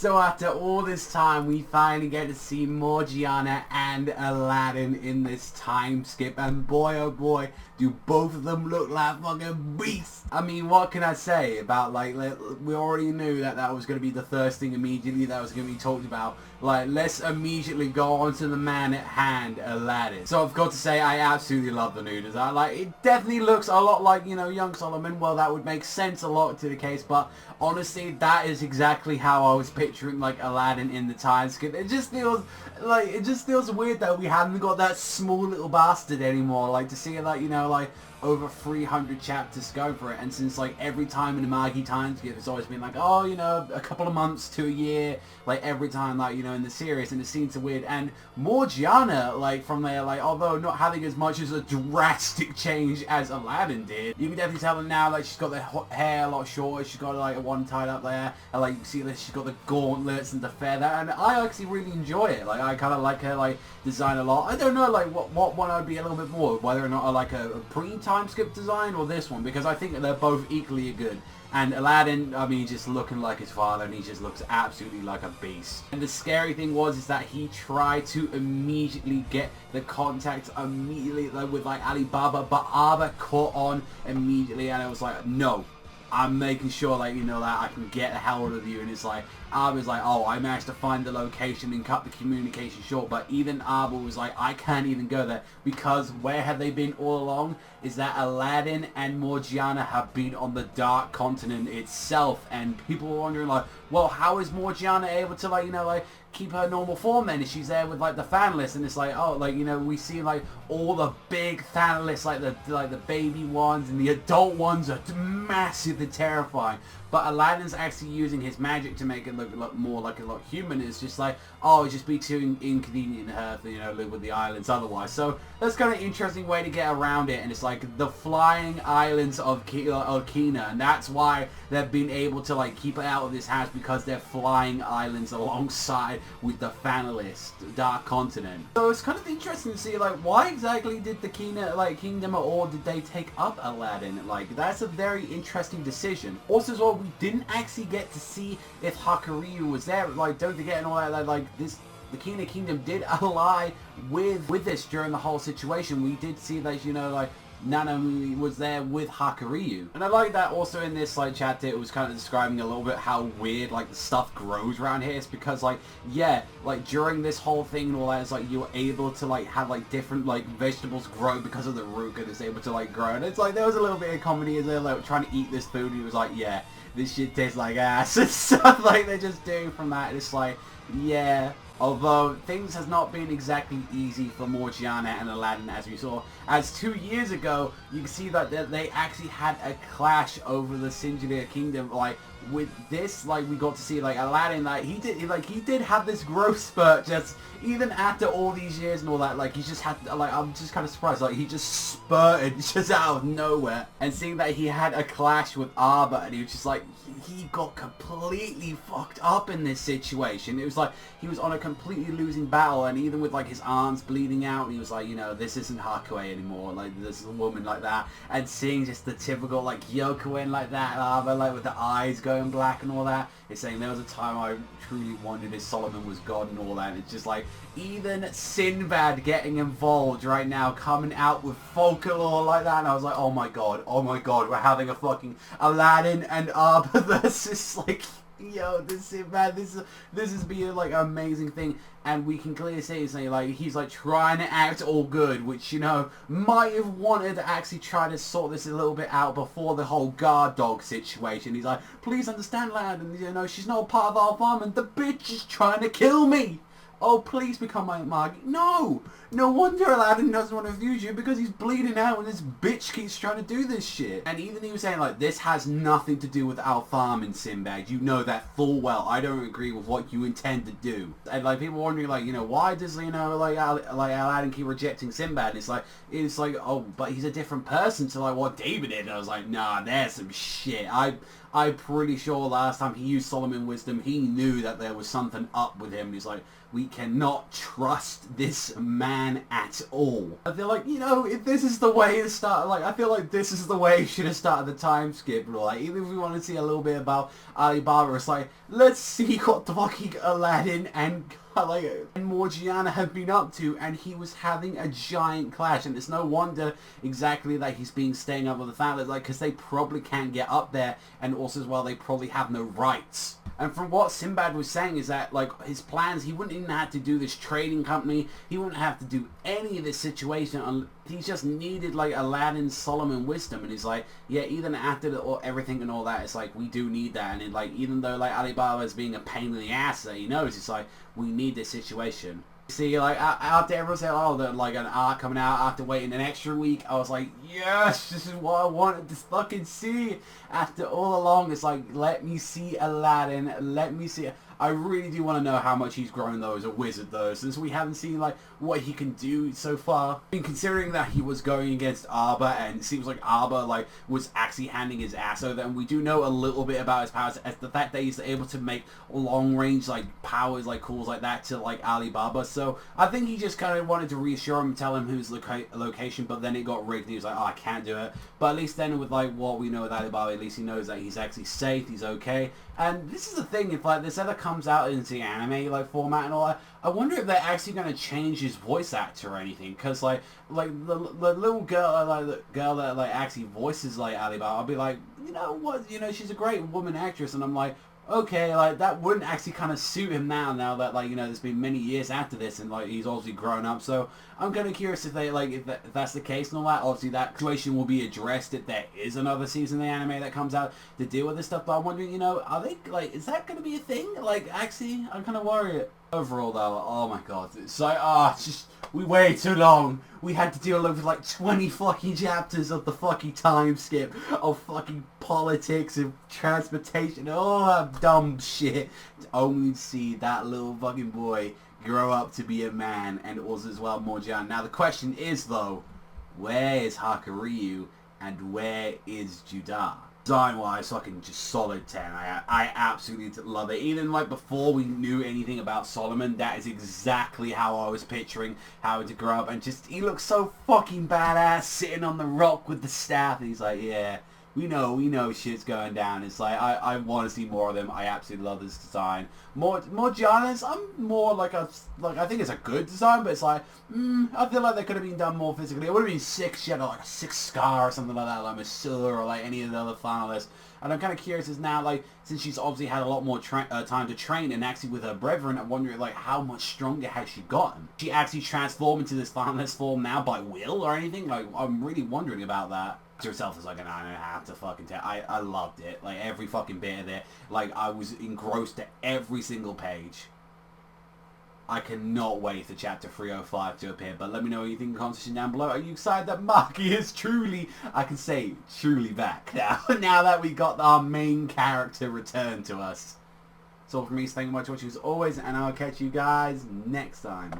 So after all this time, we finally get to see Morgiana and Aladdin in this time skip, and boy oh boy, do both of them look like fucking beasts. I mean, what can I say about, like, we already knew that that was going to be the first thing immediately that was going to be talked about. Like, let's immediately go on to the man at hand, Aladdin. So I've got to say, I absolutely love the new design. Like, it definitely looks a lot like, you know, young Solomon. Well, that would make sense a lot to the case, but honestly, that is exactly how I was picturing, like, Aladdin in the time skip. It just feels, like, it just feels weird that we haven't got that small little bastard anymore. Like, to see it, like, you know, like, over 300 chapters go for it, and since, like, every time in the Magi time skip, it's always been like, oh, you know, a couple of months to a year, like, every time, like, you know, in the series, and it seems so weird. And Morgiana, like, from there, like, although not having as much as a drastic change as Aladdin did, you can definitely tell that now, like, she's got the hair a lot shorter, she's got, like, a one tied up there, and, like, you see that she's got the gauntlets and the feather, and I actually really enjoy it. Like, I kind of like her, like, design a lot. I don't know, like, what one I'd be a little bit more, whether or not I like a pre-time skip design or this one, because I think that they're both equally good. And Aladdin, I mean, just looking like his father, and he just looks absolutely like a beast. And the scary thing is that he tried to immediately get the contact immediately, like, with, like, Alibaba, but Abba caught on immediately, and it was like, no, I'm making sure, like, you know, that I can get a hold of you. And it's like, Abba's like, oh, I managed to find the location and cut the communication short. But even Abba was like, I can't even go there, because where have they been all along is that Aladdin and Morgiana have been on the Dark Continent itself. And people were wondering, like, well, how is Morgiana able to, like, you know, like, keep her normal form then if she's there with, like, the Thanalists? And it's like, oh, like, you know, we see, like, all the big Thanalists, like the baby ones and the adult ones are massive and terrifying. But Aladdin's actually using his magic to make it look more like a lot human. It's just like, oh, it'd just be too inconvenient to her to, you know, live with the islands otherwise. So that's kind of an interesting way to get around it. And it's like the flying islands of Kina, and that's why they've been able to, like, keep it out of this house, because they're flying islands alongside with the Thanalist Dark Continent. So it's kind of interesting to see, like, why exactly did the Kina, like, kingdom, or did they take up Aladdin? Like, that's a very interesting decision. Also as well, we didn't actually get to see if Haikyu was there. Like, don't forget, and all that, like, this, the Kina Kingdom did ally with this during the whole situation. We did see that, you know, like, Nanami was there with Haikyu. And I like that also in this, like, chapter, it was kind of describing a little bit how weird, like, the stuff grows around here. It's because, like, yeah, like, during this whole thing and all that, it's like you're able to, like, have, like, different, like, vegetables grow because of the root, and it's able to, like, grow. And it's like, there was a little bit of comedy as they're, like, trying to eat this food, and he was like, yeah, this shit tastes like ass and stuff, like, they're just doing from that. It's like, yeah. Although things has not been exactly easy for Morgiana and Aladdin, as we saw. As 2 years ago, you can see that they actually had a clash over the Sinbad Kingdom. Like, with this, like, we got to see, like, Aladdin, like, he did have this growth spurt, just even after all these years and all that. Like, he just had, like, I'm just kind of surprised, like, he just spurted just out of nowhere. And seeing that he had a clash with Abba, and he was just like, he got completely fucked up in this situation. It was like he was on a completely losing battle, and even with, like, his arms bleeding out, he was like, you know, this isn't Haikyu anymore, like, this is a woman like that. And seeing just the typical, like, Yokoin like that, Abba, like, with the eyes going black and all that, it's saying there was a time I truly wondered if Solomon was God and all that. It's just like, even Sinbad getting involved right now, coming out with folklore like that, and I was like, oh my god, we're having a fucking Aladdin and Abba versus, like, yo, this Sinbad, this is being, like, an amazing thing. And we can clearly see, like, he's, like, trying to act all good, which, you know, might have wanted to actually try to sort this a little bit out before the whole guard dog situation. He's like, please understand, lad, and, you know, she's not a part of our farm, and the bitch is trying to kill me. Oh, please become my Magi. No! No wonder Aladdin doesn't want to use you, because he's bleeding out and this bitch keeps trying to do this shit. And even he was saying, like, this has nothing to do with our farm in Sinbad. You know that full well. I don't agree with what you intend to do. And, like, people wondering, like, you know, why does, you know, like Aladdin keep rejecting Sinbad? It's like, oh, but he's a different person to, like, what David did. And I was like, nah, there's some shit. I'm pretty sure last time he used Solomon Wisdom, he knew that there was something up with him. He's like, we cannot trust this man at all. I feel like, you know, if this is the way it started, like, I feel like this is the way it should have started the time skip. Like, even if we want to see a little bit about Alibaba, it's like, let's see what the fucking Aladdin and Morgiana have been up to, and he was having a giant clash, and it's no wonder exactly that he's been staying up with the family, like, because they probably can't get up there, and also as well, they probably have no rights. And from what Sinbad was saying is that, like, his plans, he wouldn't even have to do this trading company, he wouldn't have to do any of this situation, he just needed, like, Aladdin's Solomon Wisdom, and he's like, yeah, even after everything and all that, it's like, we do need that, and it, like, even though, like, Alibaba is being a pain in the ass that he knows, it's like, we need this situation. See, like, after everyone said, oh, there's like an arc coming out after waiting an extra week, I was like, yes, this is what I wanted to fucking see. After all along, it's like, let me see Aladdin, let me see. I really do want to know how much he's grown though as a wizard though, since we haven't seen like what he can do so far. I mean, considering that he was going against Arba, and it seems like Arba like was actually handing his ass over, and we do know a little bit about his powers, as the fact that he's able to make long range like powers like calls like that to like Alibaba. So I think he just kind of wanted to reassure him, tell him his location, but then it got rigged and he was like, oh, I can't do it. But at least then with like what we know with Alibaba, at least he knows that he's actually safe, he's okay. And this is the thing, if like this ever comes out into the anime like format and all that, I wonder if they're actually going to change his voice actor or anything, because like the little girl, like the girl that like actually voices like Alibaba, I'll be like, you know what, you know, she's a great woman actress, and I'm like, okay, like that wouldn't actually kind of suit him now that like, you know, there's been many years after this, and like he's obviously grown up. So I'm kind of curious if they like if that's the case and all that. Obviously that situation will be addressed if there is another season of the anime that comes out to deal with this stuff. But I'm wondering, you know, are they like, is that going to be a thing? Like, actually, I'm kind of worried. Overall though, oh my god, it's like, it's just, we waited too long. We had to deal with like 20 fucking chapters of the fucking time skip, of fucking politics and transportation, all that dumb shit, to only see that little fucking boy grow up to be a man, and also as well Morgiana. Now the question is though, where is Hakuryu and where is Judah? Design-wise, fucking just solid 10. I absolutely love it. Even like before we knew anything about Solomon, that is exactly how I was picturing how to grow up. And just, he looks so fucking badass sitting on the rock with the staff. And he's like, yeah, we know shit's going down. It's like, I want to see more of them. I absolutely love this design. Morgiana's, I'm more like I think it's a good design, but it's like, I feel like they could have been done more physically. It would have been sick. She had like a 6 scar or something like that, like Masur or like any of the other finalists. And I'm kind of curious as now, like, since she's obviously had a lot more time to train, and actually with her brethren, I'm wondering, like, how much stronger has she gotten? She actually transformed into this finalist form now by will or anything? Like, I'm really wondering about that. Herself is like, I don't have to fucking tell. I loved it. Like, every fucking bit of it. Like, I was engrossed at every single page. I cannot wait for chapter 305 to appear, but let me know what you think in the comment section down below. Are you excited that Magi is truly, I can say, truly back now, now that we got our main character returned to us? That's all from me. Thank you much for watching as always, and I'll catch you guys next time.